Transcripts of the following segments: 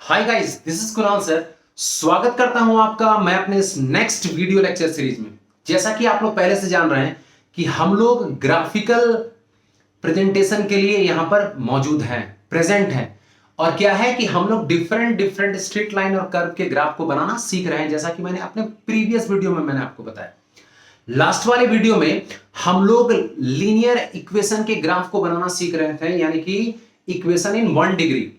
Hi guys, this is Kunal sir. स्वागत करता हूं आपका मैं अपने इस नेक्स्ट वीडियो लेक्चर सीरीज में। जैसा कि आप लोग पहले से जान रहे हैं कि हम लोग ग्राफिकल प्रेजेंटेशन के लिए यहां पर मौजूद हैं, प्रेजेंट हैं। और क्या है कि हम लोग डिफरेंट डिफरेंट स्ट्रेट लाइन और कर्व के ग्राफ को बनाना सीख रहे हैं, जैसा कि मैंने अपने प्रीवियस वीडियो में मैंने आपको बताया। लास्ट वाले वीडियो में हम लोग लीनियर इक्वेशन के ग्राफ को बनाना सीख रहे थे, यानी कि इक्वेशन इन 1 डिग्री।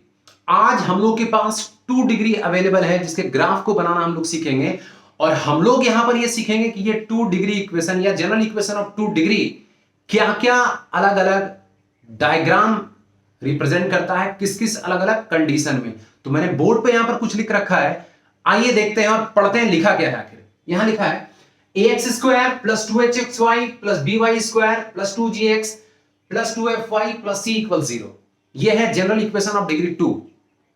आज हम लोग के पास 2 डिग्री अवेलेबल है, जिसके ग्राफ को बनाना हम लोग सीखेंगे। और हम लोग यहां पर यह सीखेंगे कि ये 2 डिग्री इक्वेशन या जनरल इक्वेशन ऑफ 2 डिग्री क्या क्या अलग अलग डायग्राम रिप्रेजेंट करता है, किस किस अलग अलग कंडीशन में। तो मैंने बोर्ड पे यहां पर कुछ लिख रखा है, आइए देखते हैं और पढ़ते हैं लिखा क्या है आखिर। यहां लिखा है ax square plus 2hxy plus by square plus 2gx plus 2fy plus c equal 0। यह है general equation of degree 2।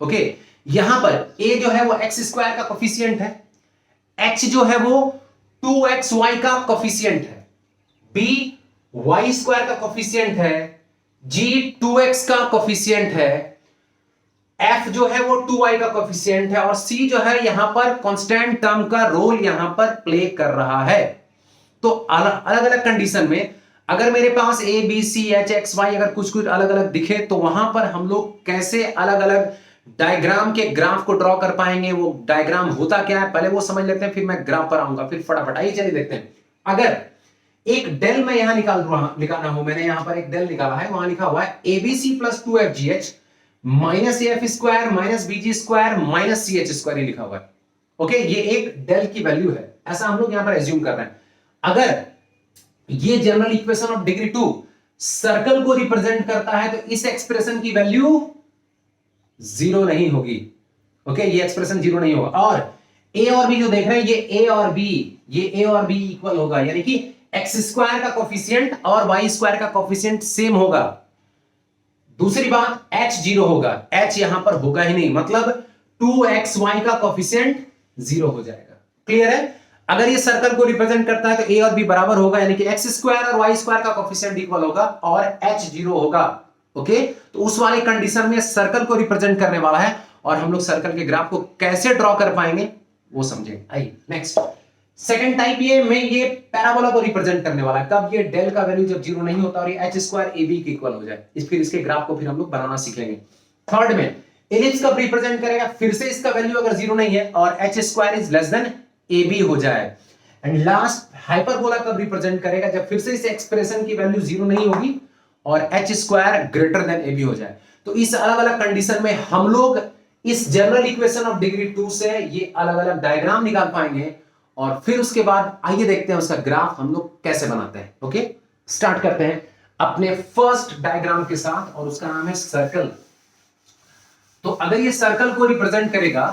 Okay, यहां पर a जो है वो x स्क्वायर का कोफिशिएंट है, h जो है वो 2xy का कोफिशिएंट है, b y स्क्वायर का कोफिशिएंट है, g 2x का कोफिशिएंट है, f जो है वो 2y का कोफिशिएंट है और c जो है यहां पर कांस्टेंट टर्म का रोल यहां पर प्ले कर रहा है। तो अलग अलग कंडीशन में अगर मेरे पास a b c h x y अगर कुछ कुछ अलग अलग दिखे तो वहां पर हम लोग कैसे अलग अलग डायग्राम के ग्राफ को ड्रॉ कर पाएंगे। वो डायग्राम होता क्या है पहले वो समझ लेते हैं, फिर मैं ग्राफ पर आऊंगा, फिर फटाफट आइए चलिए देखते हैं। अगर एक डेल मैं यहां निकालना हूं, मैंने यहां पर एक डेल निकाला है, वहां लिखा हुआ है abc plus 2fgh minus F square minus B G square minus C H square लिखा हुआ है। ओके, ये एक डेल की वैल्यू है, ऐसा हम लोग यहां पर एज्यूम कर रहे हैं। अगर ये general equation of degree 2 circle को रिप्रेजेंट करता है तो इस एक्सप्रेशन की वैल्यू 0 नहीं होगी। ओके, ये एक्सप्रेशन 0 नहीं होगा। और a और b जो देख रहे हैं ये a और b इक्वल होगा, यानी कि एक्स स्क्वायर का कोफिशिएंट और वाई स्क्वायर का कोफिशिएंट सेम होगा। दूसरी बात h 0 होगा, h यहां पर होगा ही नहीं, मतलब 2xy का कोफिशिएंट 0 हो जाएगा। क्लियर है? अगर ये सर्कल को रिप्रेजेंट करता है तो a और b बराबर होगा, यानी कि एक्स स्क्वायर और वाई स्क्वायर का कोफिशिएंट इक्वल होगा और h 0 होगा। ओके, तो उस वाली कंडीशन में सर्कल को रिप्रेजेंट करने वाला है और हम लोग सर्कल के ग्राफ को कैसे ड्रॉ कर पाएंगे वो समझेंगे। आइए नेक्स्ट, सेकंड टाइप ये पैराबोला को रिप्रेजेंट करने वाला है। कब? ये डेल का वैल्यू जब 0 नहीं होता और ये h स्क्वायर ab के इक्वल हो जाए, फिर इसके ग्राफ को फिर हम लोग बनाना सीख लेंगे। थर्ड में एलिप्स कब रिप्रेजेंट करेगा, फिर से इसका वैल्यू अगर 0 नहीं है और h square is less than ab हो जाए। एंड लास्ट हाइपरबोला कब रिप्रेजेंट करेगा, जब फिर से इस एक्सप्रेशन की वैल्यू 0 नहीं होगी और h square greater than ab हो जाए। तो इस अलग अलग कंडीशन में हम लोग इस जनरल इक्वेशन ऑफ डिग्री 2 से ये अलग अलग डायग्राम निकाल पाएंगे और फिर उसके बाद आइए देखते हैं उसका ग्राफ हम लोग कैसे बनाते हैं। ओके, स्टार्ट करते हैं अपने फर्स्ट डायग्राम के साथ और उसका नाम है सर्कल। तो अगर ये सर्कल को रिप्रेजेंट करेगा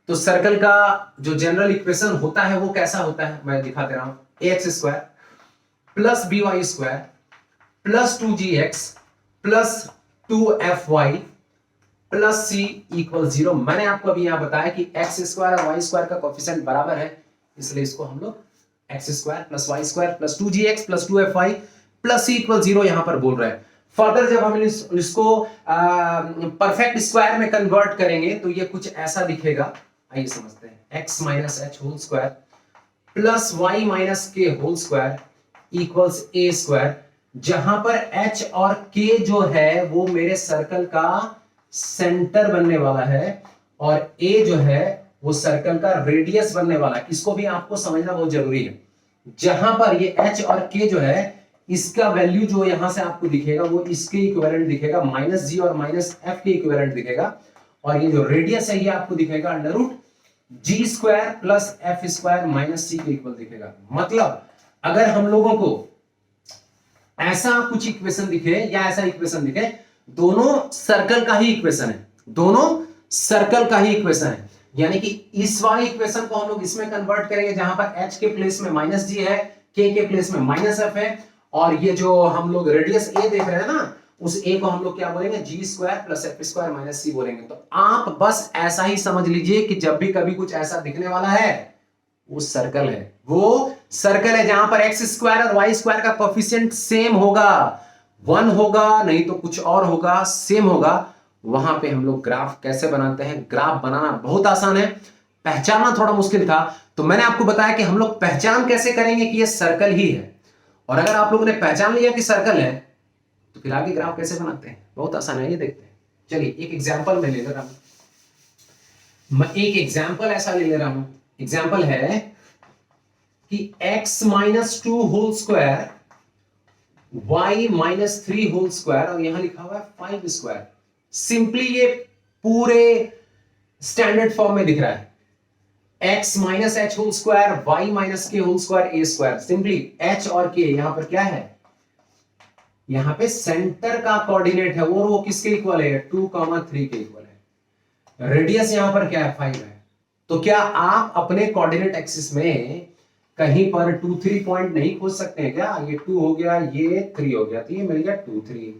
तो सर्कल का जो जनरल इक्वेशन होता है वो कैसा होता है, मैं दिखा दे रहा हूं। ax square plus by square plus 2gx plus 2fy plus c equal 0। मैंने आपको अभी यहां बताया कि एक्स स्क्वायर और वाई स्क्वायर का कोफिशिएंट बराबर है, इसलिए इसको हम लोग x square plus y square plus 2gx plus 2fy plus c equal 0 यहां पर बोल रहे हैं। फर्दर जब हम इसको परफेक्ट स्क्वायर में कन्वर्ट करेंगे तो ये कुछ ऐसा दिखेगा। आइए समझते हैं। x minus H whole square plus Y minus के whole square equals a square, जहां पर h और k जो है वो मेरे सर्कल का सेंटर बनने वाला है और a जो है वो सर्कल का रेडियस बनने वाला है। इसको भी आपको समझना बहुत जरूरी है। जहां पर ये h और k जो है इसका वैल्यू जो यहां से आपको दिखेगा वो इसके इक्विवेलेंट दिखेगा, माइनस g और माइनस f के इक्विवेलेंट दिखेगा। और ये जो रेडियस है ये आपको दिखेगा under root g square plus f square minus c के इक्वल दिखेगा। मतलब अगर हम लोगों को ऐसा कुछ इक्वेशन दिखे या ऐसा इक्वेशन दिखे, दोनों सर्कल का ही इक्वेशन है, दोनों सर्कल का ही इक्वेशन है, यानी कि इस वाले इक्वेशन को हम लोग इसमें कन्वर्ट करेंगे जहां पर h के प्लेस में माइनस g है, k के प्लेस में माइनस f है और ये जो हम लोग रेडियस a देख रहे हैं ना, उस a को हम लोग क्या बोलेंगे, g square plus f square minus c बोलेंगे। तो आप बस ऐसा ही समझ लीजिए कि जब भी कभी कुछ ऐसा दिखने वाला है वो सर्कल है, वो सर्कल है जहां पर एक्स स्क्वायर और वाई स्क्वायर का कोफिशिएंट सेम होगा, 1 होगा नहीं तो कुछ और होगा, सेम होगा। वहां पे हम लोग ग्राफ कैसे बनाते हैं। ग्राफ बनाना बहुत आसान है, पहचानना थोड़ा मुश्किल था। तो मैंने आपको बताया कि हम लोग पहचान कैसे करेंगे कि ये सर्कल ही है, और अगर आप लोगों ने पहचान लिया कि सर्कल है तो फिर आगे ग्राफ कैसे बनाते हैं, बहुत आसान है, ये देखते हैं। चलिए एक एग्जाम्पल मैं ले ले रहा हूं, मैं एक एग्जाम्पल ऐसा ले ले रहा हूं। एग्जाम्पल है कि x minus two whole square y minus three whole square, और यहां लिखा हुआ है 5 स्क्वायर। सिंपली ये पूरे स्टैंडर्ड फॉर्म में दिख रहा है, x minus H whole square y minus के whole square a square. Simply h और k यहां पर क्या है, यहां पे सेंटर का कोऑर्डिनेट है, और वो किसके इक्वल है, 2,3 के इक्वल है। रेडियस यहां पर क्या है, 5 है। तो क्या आप अपने कोऑर्डिनेट एक्सिस में कहीं पर 2, 3 पॉइंट नहीं खोज सकते हैं क्या? ये 2 हो गया, ये 3 हो गया, तो ये मिल गया 2, 3।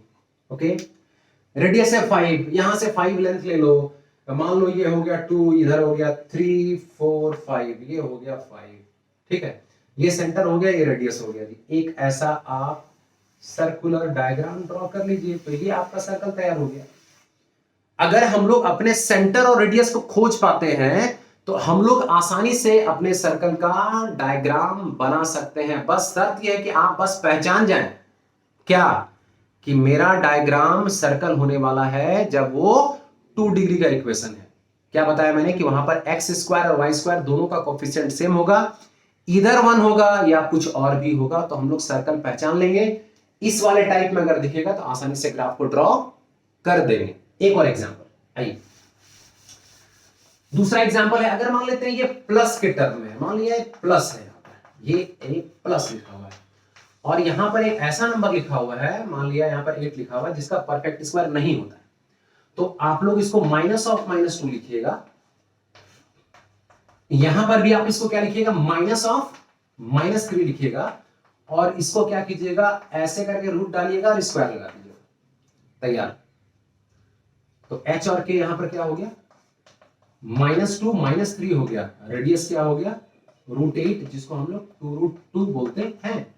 ओके, रेडियस है 5, यहां से 5 लेंथ ले लो, मान लो ये हो गया 2, इधर हो गया 3, 4, 5, ये हो गया 5। ठीक है, ये सेंटर हो गया, ये रेडियस हो गया। एक ऐसा आप सर्कुलर डायग्राम ड्रॉ कर लीजिए, तो ये आपका सर्कल तैयार हो गया। अगर हम लोग अपने सेंटर और रेडियस को खोज पाते हैं तो हम लोग आसानी से अपने सर्कल का डायग्राम बना सकते हैं। बस शर्त यह है कि आप बस पहचान जाएं क्या, कि मेरा डायग्राम सर्कल होने वाला है जब वो 2 डिग्री का इक्वेशन है। क्या बताया मैंने कि वहां पर एक्स स्क्वायर और वाई स्क्वायर दोनों का कोफिशिएंट सेम होगा, इधर 1 होगा या कुछ और भी होगा, तो हम लोग सर्कल पहचान लेंगे। इस वाले टाइप में अगर दिखेगा तो आसानी से ग्राफ को ड्रॉ कर देंगे। एक और एग्जांपल आइए, दूसरा एग्जांपल है, अगर मान लेते हैं ये प्लस के टर्म में, मान लिया प्लस है, यहां पर ये एक प्लस लिखा हुआ है, और यहां पर एक ऐसा नंबर लिखा हुआ है, मान लिया यहां पर 8 लिखा हुआ है, जिसका परफेक्ट स्क्वायर नहीं होता है। तो आप लोग इसको माइनस ऑफ -2 लिखिएगा, यहां पर भी आप इसको क्या लिखिएगा, माइनस ऑफ -3 लिखिएगा, और इसको क्या कीजिएगा, ऐसे करके रूट डालिएगा और स्क्वायर लगा दीजिएगा, तैयार। तो h और k यहां पर क्या हो गया, -2 -3 हो गया, रेडियस क्या हो गया, √8, जिसको हम लोग 2√2 बोलते हैं।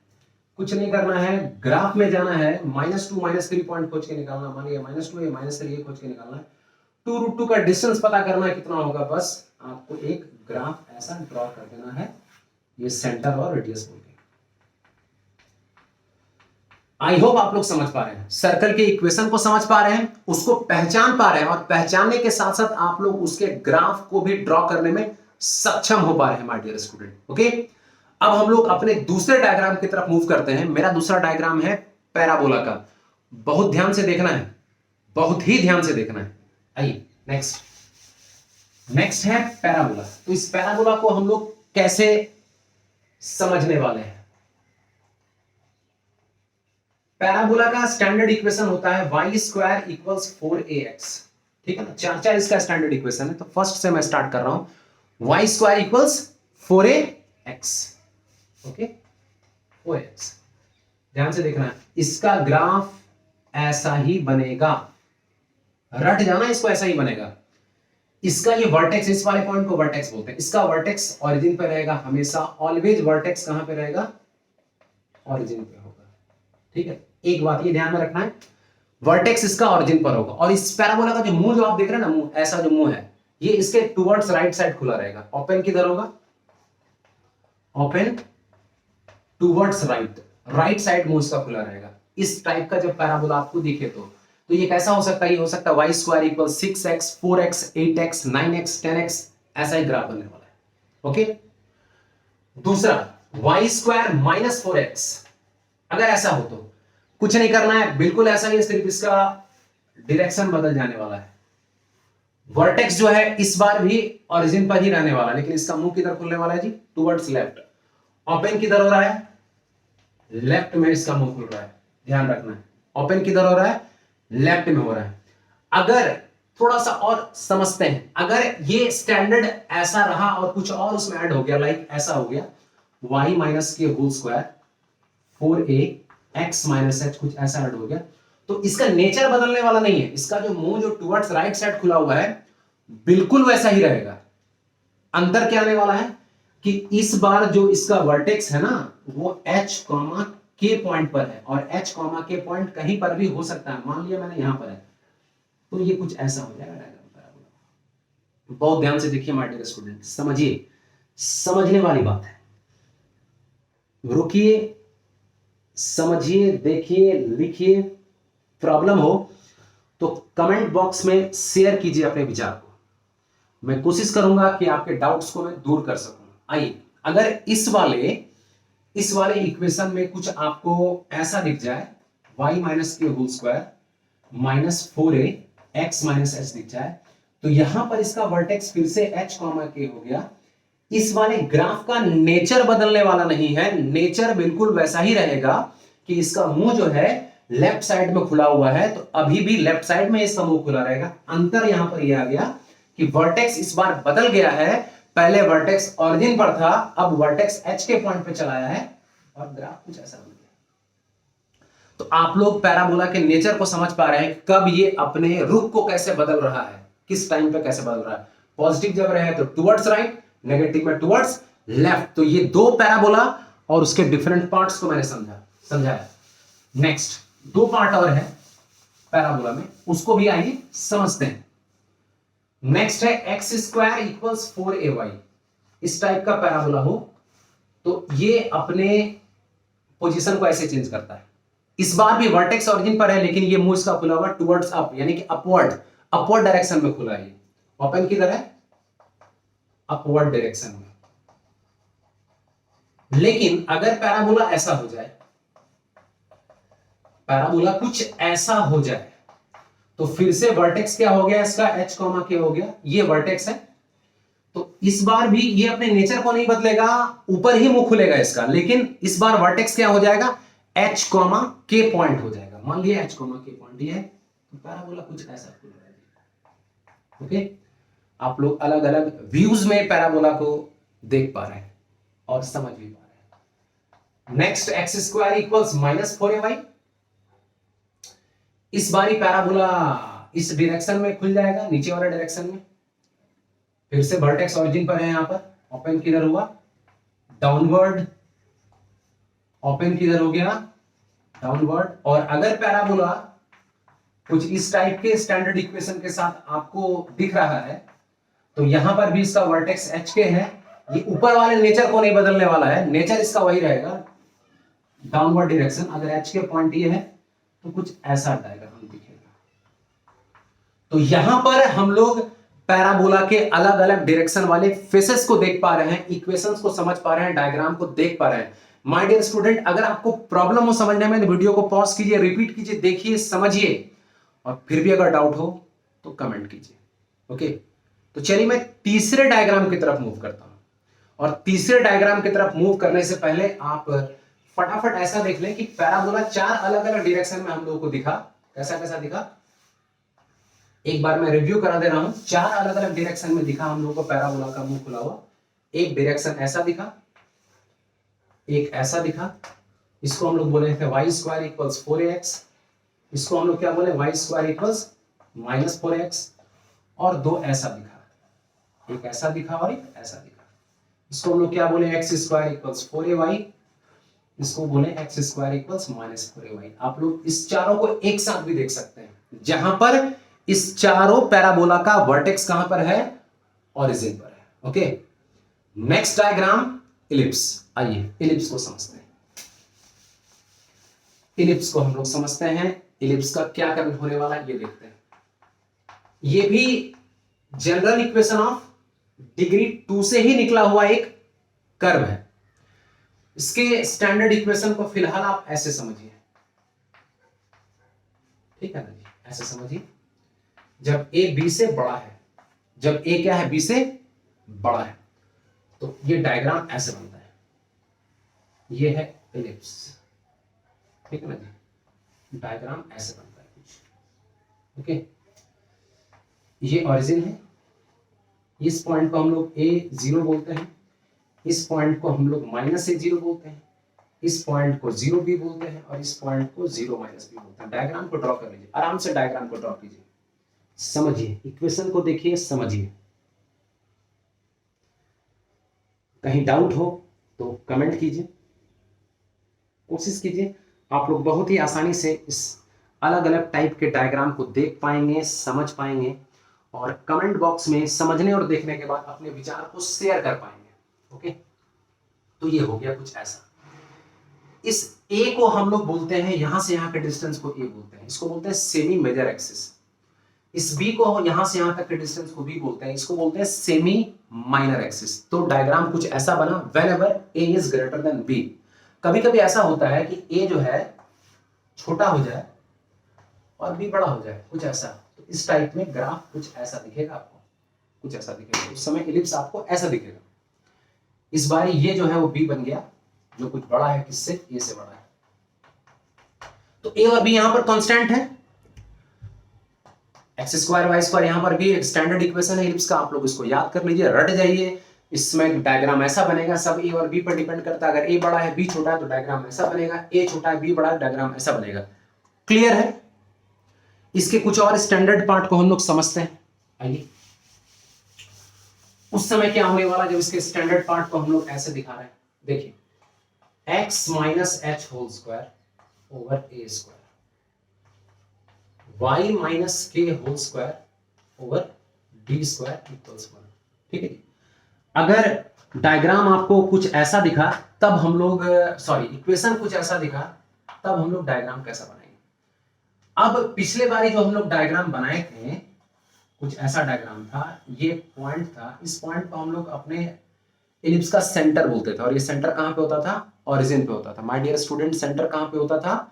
कुछ नहीं करना है, ग्राफ में जाना है, -2 -3 पॉइंट खोज के निकालना, मानिए -2 है, -3 खोज के निकालना है, 2√2 का डिस्टेंस पता करना है कितना होगा, बस आपको एक ग्राफ ऐसा ड्रॉ कर देना है, ये सेंटर और रेडियस बोल के। आई होप आप लोग समझ पा रहे हैं, सर्कल के इक्वेशन को समझ पा रहे हैं, उसको पहचान पा रहे हैं, और पहचानने के साथ साथ आप लोग उसके ग्राफ को भी ड्रॉ करने में सक्षम हो पा रहे हैं माय डियर स्टूडेंट। ओके, अब हम लोग अपने दूसरे डायग्राम की तरफ मूव करते हैं। मेरा दूसरा डायग्राम है पैराबोला का, बहुत ध्यान से देखना है, बहुत ही ध्यान से देखना है। आइए नेक्स्ट है पैराबोला। तो इस पैराबोला को हम लोग कैसे समझने वाले हैं। पैराबोला का स्टैंडर्ड इक्वेशन होता है y स्क्वायर इक्वल्स 4ax। ठीक है ना, चार इसका स्टैंडर्ड इक्वेशन है। तो फर्स्ट से मैं स्टार्ट कर रहा हूं, y square equals 4ax। Okay, 4x, ध्यान से देखना है, इसका ग्राफ ऐसा ही बनेगा, रट जाना, इसको ऐसा ही बनेगा। इसका ये वर्टेक्स, इस वाले पॉइंट को वर्टेक्स बोलते हैं, इसका वर्टेक्स ओरिजिन पे रहेगा हमेशा, ऑलवेज वर्टेक्स कहां पे रहेगा, ओरिजिन पे होगा। ठीक है, एक बात ये ध्यान में रखना है, वर्टेक्स इसका ओरिजिन पर होगा, और इस पैराबोला का जो मुंह जो आप देख रहे हैं ना, मुंह ऐसा जो मुंह है, ये इसके टुवर्ड्स राइट साइड खुला रहेगा। ओपन किधर होगा, ओपन टुवर्ड्स राइट साइड मुंह इसका खुला रहेगा। इस टाइप का जब पैराबोला आपको दिखे तो ये कैसा हो सकता है, ये हो सकता है y square equal 6x 4x 8x 9x 10x, ऐसा ही ग्राफ बनने वाला है। ओके, दूसरा y स्क्वायर -4x, अगर ऐसा हो तो कुछ नहीं करना है, बिल्कुल ऐसा ही, सिर्फ इसका डायरेक्शन बदल जाने वाला है। वर्टेक्स जो है इस बार भी ओरिजिन पर ही रहने वाला है, लेकिन इसका मुंह किधर खुलने वाला है जी, टुवर्ड्स लेफ्ट। ओपन किधर हो रहा है, लेफ्ट में इसका मुंह खुल रहा है, ध्यान रखना है। ओपन किधर हो रहा है, लेफ्ट में हो रहा है। अगर थोड़ा सा और समझते हैं, अगर ये स्टैंडर्ड ऐसा रहा और कुछ और उसमें ऐड हो गया, लाइक ऐसा हो गया y माइनस के whole square 4ax minus h, कुछ ऐसा ऐड हो गया, तो इसका नेचर बदलने वाला नहीं है। इसका जो मुंह जो टुवर्ड्स राइट साइड खुला हुआ है बिल्कुल वैसा ही रहेगा। अंतर क्या आने वाला है कि इस बार जो इसका वर्टेक्स है ना, वो h के पॉइंट पर है, और h के पॉइंट कहीं पर भी हो सकता है। मान लिया मैंने यहां पर है, तो ये कुछ ऐसा हो जाएगा डायग्राम पैराबोला। बहुत ध्यान से देखिए माय डियर स्टूडेंट, समझिए, समझने वाली बात है। रुकिए, समझिए, देखिए, लिखिए। प्रॉब्लम हो तो कमेंट बॉक्स में शेयर कीजिए अपने विचार को। मैं कोशिश करूंगा कि आपके डाउट्स को मैं दूर कर सकूं। आइए, अगर इस वाले इक्वेशन में कुछ आपको ऐसा दिख जाए, y माइनस के whole square minus 4a x minus h दिख जाए, तो यहां पर इसका वर्टेक्स फिर से h कॉमा k हो गया। इस वाले ग्राफ का नेचर बदलने वाला नहीं है, नेचर बिल्कुल वैसा ही रहेगा कि इसका मुंह जो है लेफ्ट साइड में खुला हुआ है, तो अभी भी लेफ्ट साइड में इसका मुंह खुला रहेगा। अंतर यहां पर यह आ गया कि वर्टेक्स इस बार बदल गया है। पहले वर्टेक्स ऑरिजिन पर था, अब वर्टेक्स एच के पॉइंट पे चलाया है और ग्राफ कुछ ऐसा बन गया। तो आप लोग पैराबोला के नेचर को समझ पा रहे हैं, कब ये अपने रुख को कैसे बदल रहा है, किस टाइम पे कैसे बदल रहा है। पॉजिटिव जब रहे तो टुवर्ड्स राइट, नेगेटिव में टुवर्ड्स लेफ्ट। तो ये दो पैराबोला और उसके डिफरेंट पार्ट्स को मैंने समझाया। नेक्स्ट दो पार्ट और है पैराबोला में, उसको भी आइए समझते हैं। नेक्स्ट है एक्स स्क्वायर इक्वल्स 4ay। इस टाइप का पैराबोला हो तो ये अपने पोजीशन को ऐसे चेंज करता है। इस बार भी वर्टेक्स ऑरिजिन पर है, लेकिन ये मुंह इसका खुला हुआ टुवर्ड्स अप, यानी कि अपवर्ड डायरेक्शन में खुला है। ओपन किधर है? अपवर्ड डायरेक्शन में। लेकिन अगर पैराबोला ऐसा हो जाए, पैराबोला कुछ ऐसा हो जाए, तो फिर से वर्टेक्स क्या हो गया इसका, h कॉमा k हो गया। ये वर्टेक्स है, तो इस बार भी ये अपने नेचर को नहीं बदलेगा, ऊपर ही मुंह खुलेगा इसका, लेकिन इस बार वर्टेक्स क्या हो जाएगा, h कॉमा k पॉइंट हो जाएगा। मान लिया h कॉमा k पॉइंट ये है, तो पैराबोला कुछ ऐसा खुलेगा। ओके, आप लोग अलग अलग व्यूज में पैराबोला को देख पा रहे हैं और समझ भी पा रहे हैं। Next x square equals minus 4ay। इस बारी पैराबोला इस डायरेक्शन में खुल जाएगा, नीचे वाले डायरेक्शन में। फिर से वर्टेक्स ऑरिजिन पर है, यहां पर ओपन किधर हुआ, डाउनवर्ड। ओपन किधर हो गया, डाउनवर्ड। और अगर पैराबोला कुछ इस टाइप के स्टैंडर्ड इक्वेशन के साथ आपको दिख रहा है, तो यहां पर भी इसका वर्टेक्स एच के है। ये ऊपर वाले नेचर को नहीं बदलने वाला है, नेचर इसका वही रहेगा, डाउनवर्ड डायरेक्शन। अगर एच के पॉइंट ये है तो कुछ ऐसा डायग्राम दिखेगा। तो यहां पर हम लोग पैराबोला के अलग अलग डायरेक्शन वाले फेसेस को देख पा रहे हैं, इक्वेशंस को समझ पा रहे हैं, डायग्राम को देख पा रहे हैं। माय डियर स्टूडेंट, अगर आपको प्रॉब्लम हो समझने में तो वीडियो को पॉज कीजिए, रिपीट कीजिए, देखिए, समझिए, और फिर भी अगर डाउट हो तो कमेंट कीजिए। ओके, तो चलिए मैं तीसरे डायग्राम की तरफ मूव करता हूं। और तीसरे डायग्राम की तरफ मूव करने से पहले आप फटाफट ऐसा देख लें कि पैराबोला चार अलग अलग डायरेक्शन में हम लोगों को दिखा। कैसा कैसा दिखा, एक बार मैं रिव्यू करा दे रहा हूं। चार अलग अलग डायरेक्शन में दिखा हम लोगों को पैराबोला का मुंह खुला हुआ। एक डायरेक्शन ऐसा दिखा, एक ऐसा दिखा, इसको हम लोग बोले थे y स्क्वायर इक्वल्स 4ax। इसको हम लोग क्या बोले, y square equals minus 4x। और दो ऐसा दिखा, एक ऐसा दिखा और एक ऐसा दिखा। इसको हम लोग क्या बोले, एक्स स्क्वायर इक्वल्स 4ay। इसको बोले x square equals minus 4ay। आप लोग इस चारों को एक साथ भी देख सकते हैं, जहां पर इस चारों पैराबोला का वर्टेक्स कहां पर है, ओरिजिन पर है। Okay, next diagram ellipse. आइए इलिप्स को समझते हैं। इलिप्स को हम लोग समझते हैं, इलिप्स का क्या कर्व होने वाला है ये देखते हैं। ये भी जनरल इक्वेशन ऑफ डिग्री 2 से ही निकला हुआ एक कर्व है। इसके स्टैंडर्ड इक्वेशन को फिलहाल आप ऐसे समझिए, ठीक है ना जी, ऐसे समझिए। जब a b से बड़ा है, जब a क्या है, b से बड़ा है, तो ये डायग्राम ऐसे बनता है। ये है इलिप्स, ठीक है ना जी, डायग्राम ऐसे बनता है कुछ। ओके, ये ओरिजिन है, इस पॉइंट को हम लोग a0 बोलते हैं, इस पॉइंट को हम लोग माइनस a0 बोलते हैं, इस पॉइंट को 0b बोलते हैं, और इस पॉइंट को 0 माइनस b बोलते हैं। डायग्राम को ड्रॉ कर लीजिए, आराम से डायग्राम को ड्रॉ कीजिए, समझिए, इक्वेशन को देखिए, समझिए। कहीं डाउट हो तो कमेंट कीजिए, कोशिश कीजिए। आप लोग बहुत ही आसानी से इस अलग अलग टाइप के डायग्राम को देख पाएंगे, समझ पाएंगे और कमेंट बॉक्स में समझने और देखने के बाद अपने विचार को शेयर कर पाएंगे। ओके, तो ये हो गया कुछ ऐसा। इस ए को हम लोग बोलते हैं, यहां से यहां के डिस्टेंस को ए बोलते हैं, इसको बोलते हैं सेमी मेजर एक्सिस। इस बी को यहां से यहां तक के डिस्टेंस को बी बोलते हैं, इसको बोलते हैं सेमी माइनर एक्सिस। तो डायग्राम कुछ ऐसा बना whenever a is greater than b. कभी कभी ऐसा होता है कि ए जो है छोटा हो जाए और बी बड़ा हो जाए, कुछ ऐसा। तो इस टाइप में ग्राफ कुछ ऐसा दिखेगा आपको, कुछ ऐसा दिखेगा। उस समय इलिप्स आपको ऐसा दिखेगा। इस बार ये जो है वो बी बन गया, जो कुछ बड़ा है किससे, ए से बड़ा है। तो ए और बी यहां पर कांस्टेंट है, एक्स स्क्वायर वाई स्क्वायर यहां पर भी एक स्टैंडर्ड इक्वेशन है इलिप्स का, आप लोग इसको याद कर लीजिए, रट जाइए। इसमें डायग्राम ऐसा बनेगा, सब ए और बी पर डिपेंड करता है। अगर ए बड़ा है बी छोटा है तो डायग्राम ऐसा बनेगा, ए छोटा है बी बड़ा है डायग्राम ऐसा बनेगा। क्लियर है? इसके कुछ और स्टैंडर्ड पार्ट को हम लोग समझते हैं। आइए, उस समय क्या होने वाला जब इसके स्टैंडर्ड पार्ट को हम लोग ऐसे दिखा रहे हैं। देखिए, x minus H whole square over A square, y minus के whole square over D square equals 1। ठीक है जी। अगर डायग्राम आपको कुछ ऐसा दिखा तब हम लोग इक्वेशन कुछ ऐसा दिखा तब हम लोग डायग्राम कैसा बनाएंगे। अब पिछले बारी जो हम लोग डायग्राम बनाए थे कुछ ऐसा डायग्राम था, ये पॉइंट था, इस पॉइंट को हम लोग अपने इलिप्स का सेंटर बोलते थे। और ये सेंटर कहां पे होता था? ओरिजिन पे होता था। माय डियर स्टूडेंट, सेंटर कहां पे होता था?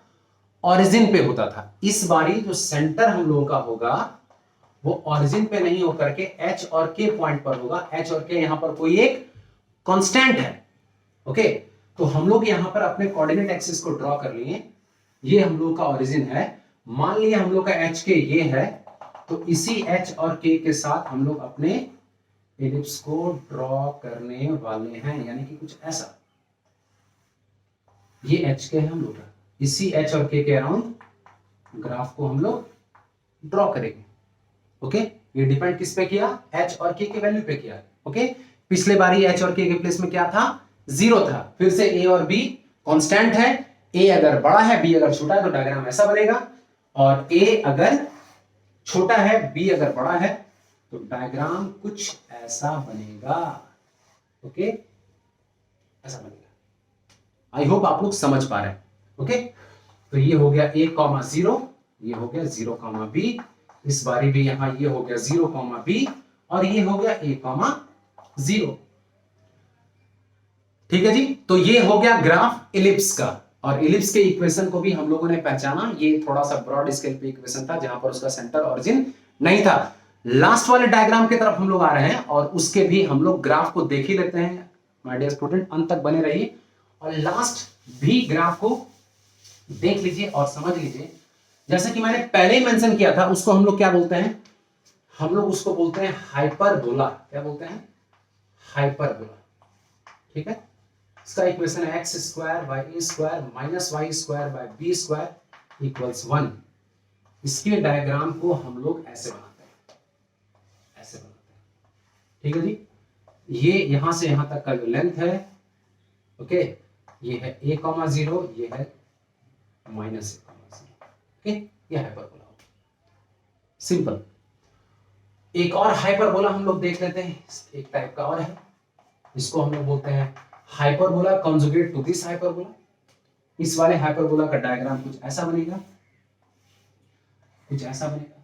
ओरिजिन पे होता था। इस बारी जो सेंटर हम लोगों का होगा वो ओरिजिन पे नहीं होकर के एच और के पॉइंट पर होगा। एच और के यहां पर कोई एक कांस्टेंट है। ओके, तो हम लोग यहां पर अपने कोऑर्डिनेट एक्सिस को ड्रॉ कर लिए। ये हम लोग का ओरिजिन है, मान लिया हम लोग का एच के ये है, तो इसी एच और के के साथ हम लोग अपने इलिप्स को ड्रॉ करने वाले हैं, यानी कि कुछ ऐसा। ये एच के है हम लोग का, इसी एच और के अराउंड ग्राफ को हम लोग ड्रॉ करेंगे। ओके, ये डिपेंड किस पे किया? एच और के वैल्यू पे किया। ओके, पिछले बारी एच और के प्लेस में क्या था? 0 था। फिर से ए और बी कांस्टेंट है, ए अगर बड़ा है बी अगर छोटा है तो डायग्राम ऐसा बनेगा, और ए अगर छोटा है बी अगर बड़ा है तो डायग्राम कुछ ऐसा बनेगा। ओके, ऐसा बनेगा। आई होप आप लोग समझ पा रहे हैं। ओके, तो ये हो गया a, 0, ये हो गया 0, b। इस बारी भी यहां ये हो गया 0, b और ये हो गया a, 0। ठीक है जी। तो ये हो गया ग्राफ इलिप्स का, और इलिप्स के इक्वेशन को भी हम लोगों ने पहचाना। ये थोड़ा सा ब्रॉड स्केल पे इक्वेशन था जहां पर उसका सेंटर ओरिजिन नहीं था। लास्ट वाले डायग्राम की तरफ हम लोग आ रहे हैं और उसके भी हम लोग ग्राफ को देख ही लेते हैं। माय डियर स्टूडेंट, अंत तक बने रहिए और लास्ट भी ग्राफ को देख लीजिए और समझ लीजिए। जैसा कि मैंने पहले ही मेंशन किया था, उसको हम लोग क्या बोलते हैं? हम लोग उसको बोलते हैं हाइपरबोला। क्या बोलते हैं? हाइपरबोला। ठीक है, इसका इक्वेशन है x square y square minus y square by b square equals 1। इसके डायग्राम को हम लोग ऐसे बनाते हैं, ऐसे बनाते हैं। ठीक है जी। ये यहां से यहां तक का जो लेंथ है, ओके, ये है a, 0, ये है माइनस a, 0। ओके, ये हाइपरबोला हो। सिंपल। एक और हाइपरबोला हम लोग देख लेते हैं, एक टाइप का और है, इसको हम लोग बोलते हैं hyperbola conjugate to this hyperbola. इस वाले हाइपरबोला का डायग्राम कुछ ऐसा बनेगा, कुछ ऐसा बनेगा।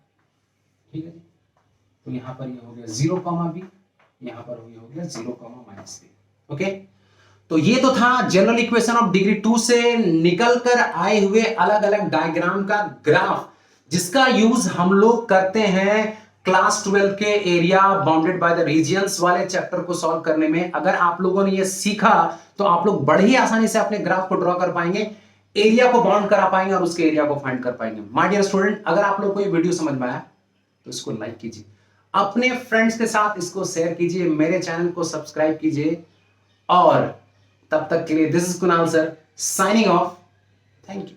ठीक है, तो यहां पर ये हो गया 0, b, यहां पर ये हो गया 0, -b। ओके, तो ये तो था जनरल इक्वेशन ऑफ डिग्री 2 से निकलकर आए हुए अलग अलग डायग्राम का ग्राफ, जिसका यूज हम लोग करते हैं क्लास 12 के area bounded by the regions वाले चैप्टर को सॉल्व करने में। अगर आप लोगों ने ये सीखा तो आप लोग बड़े ही आसानी से अपने ग्राफ को ड्रॉ कर पाएंगे, एरिया को बाउंड करा पाएंगे और उसके एरिया को फाइंड कर पाएंगे। माय डियर स्टूडेंट, अगर आप लोग को ये वीडियो समझ में आया तो इसको लाइक कीजिए, अपने फ्रेंड्स के साथ इसको शेयर कीजिए, मेरे चैनल को सब्सक्राइब कीजिए, और तब तक के लिए this is Kunal sir signing off. Thank you.